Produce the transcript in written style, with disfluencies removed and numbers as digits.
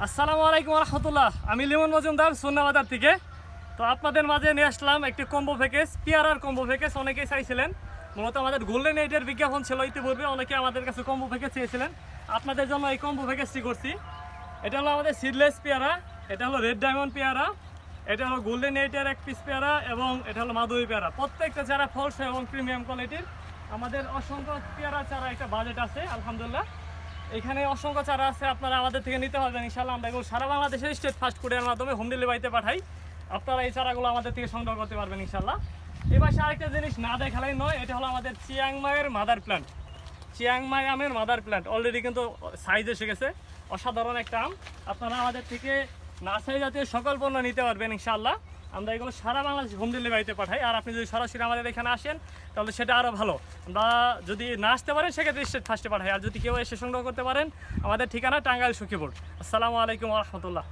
আসসালামু আলাইকুম রহমতুল্লাহ। আমি লিমন মজুমদার সুন্নাবাজার থেকে। তো আপনাদের মাঝে নিয়ে আসলাম একটি কম্বো প্যাকেজ, পেয়ারার কম্বো প্যাকেজ। অনেকেই চাইছিলেন, মূলত আমাদের গোল্ডেন এইটের বিজ্ঞাপন ছিল ইতিপূর্বে, অনেকে আমাদের কাছে কম্বো প্যাকেজ চেয়েছিলেন। আপনাদের জন্য এই কম্বো প্যাকেজটি করছি। এটা হলো আমাদের সিডলেস পেয়ারা, এটা হলো রেড ডায়মন্ড পেয়ারা, এটা হলো গোল্ডেন এইটের এক পিস পেয়ারা এবং এটা হলো মাধবী পেয়ারা। প্রত্যেকটা চারা ফলস এবং প্রিমিয়াম কোয়ালিটির। আমাদের অসংখ্য পেয়ারা চারা একটা বাজেট আছে আলহামদুলিল্লাহ। এখানে অসংখ্য চারা আছে, আপনারা আমাদের থেকে নিতে পারবেন ইনশাআল্লাহ। আমরা এগুলো সারা বাংলাদেশের স্টেট ফাস্ট ফুডের মাধ্যমে হোম ডেলিভারিতে পাঠাই। আপনারা এই চারাগুলো আমাদের থেকে সংগ্রহ করতে পারবেন ইনশাআল্লাহ। এবার আরেকটা জিনিস না দেখালেই নয়, এটা হলো আমাদের চিয়াংমাইয়ের মাদার প্ল্যান্ট। চিয়াংমাই আমের মাদার প্ল্যান্ট অলরেডি কিন্তু সাইজ এসে গেছে, অসাধারণ একটা আম। আপনারা আমাদের থেকে নার্সারি জাতীয় সকল পণ্য নিতে পারবেন ইনশাআল্লাহ। আমরা এগুলো সারা বাংলাদেশ হোম ডেলিভারিতে পাঠাই। আর আপনি যদি সরাসরি আমাদের এখানে আসেন তাহলে সেটা আরও ভালো। আমরা যদি না আসতে পারেন সেক্ষেত্রে স্টেট ফার্স্টে পাঠাই। আর যদি কেউ এসে সংগ্রহ করতে পারেন, আমাদের ঠিকানা টাঙ্গাইল সখীপুর। আসসালামু আলাইকুম রহমতুল্লাহ।